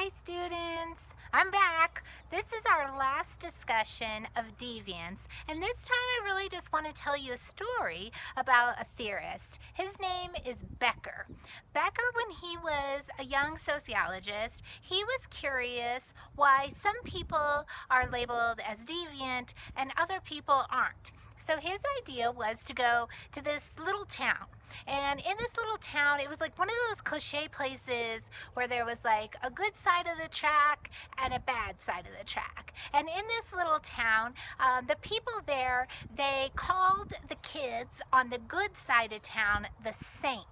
Hi students, I'm back. This is our last discussion of deviance, and this time I really just want to tell you a story about a theorist. His name is Becker. Becker, when he was a young sociologist, he was curious why some people are labeled as deviant and other people aren't. So his idea was to go to this little town. And in this little town, it was like one of those cliche places where there was like a good side of the track and a bad side of the track. And in this little town, the people there, they called the kids on the good side of town the Saints.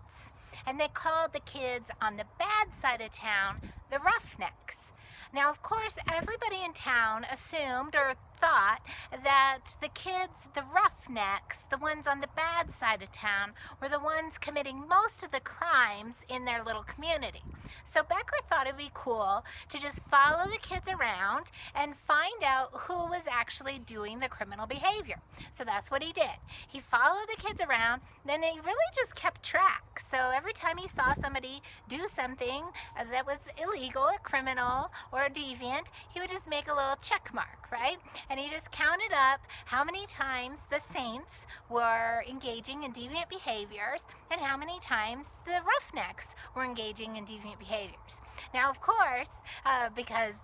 And they called the kids on the bad side of town the Roughnecks. Now, of course, everybody in town assumed or thought that the kids, the Roughnecks, the ones on the bad side of town, were the ones committing most of the crimes in their little community. So Becker thought it would be cool to just follow the kids around and find out who was actually doing the criminal behavior. So that's what he did. He followed the kids around, then he really just kept track. So every time he saw somebody do something that was illegal or criminal or deviant, he would just make a little check mark, right? And he just counted up how many times the Saints were engaging in deviant behaviors and how many times the Roughnecks were engaging in deviant behaviors. Now, of course, because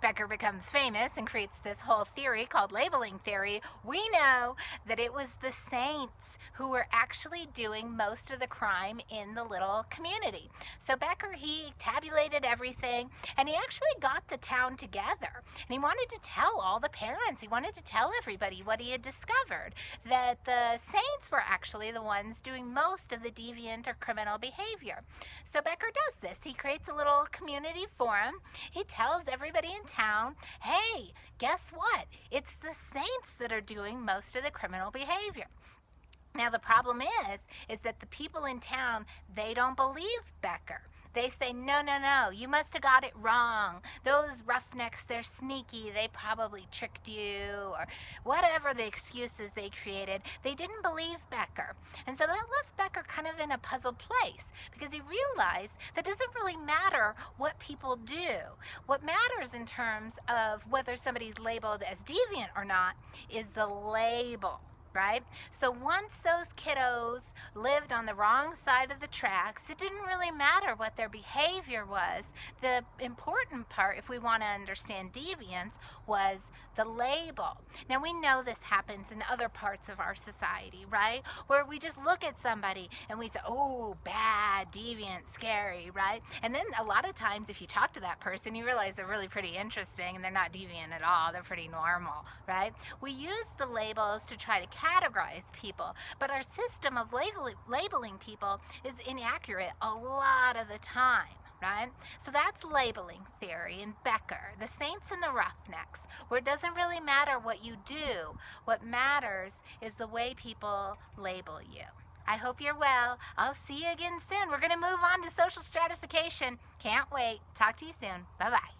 Becker becomes famous and creates this whole theory called labeling theory, we know that it was the Saints who were actually doing most of the crime in the little community. So Becker, he tabulated everything, and he actually got the town together. And he wanted to tell all the parents, he wanted to tell everybody what he had discovered, that the Saints were actually the ones doing most of the deviant or criminal behavior. So Becker does this. He creates a little community forum. He tells everybody in town, hey, guess what? It's the Saints that are doing most of the criminal behavior. Now the problem is that the people in town, they don't believe Becker. They say, no, you must have got it wrong. Those Roughnecks, they're sneaky. They probably tricked you, or whatever the excuses they created. They didn't believe Becker. And so that left Becker kind of in a puzzled place, because he realized that it doesn't really matter what people do. What matters in terms of whether somebody's labeled as deviant or not is the label. Right? So once those kiddos lived on the wrong side of the tracks, it didn't really matter what their behavior was. The important part, if we want to understand deviance, was the label. Now we know this happens in other parts of our society, right? Where we just look at somebody and we say, oh, bad, deviant, scary, right? And then a lot of times if you talk to that person, you realize they're really pretty interesting and they're not deviant at all. They're pretty normal, right? We use the labels to try to categorize people, but our system of labeling people is inaccurate a lot of the time, right? So that's labeling theory in Becker, the Saints and the Roughnecks, where it doesn't really matter what you do. What matters is the way people label you. I hope you're well. I'll see you again soon. We're going to move on to social stratification. Can't wait. Talk to you soon. Bye-bye.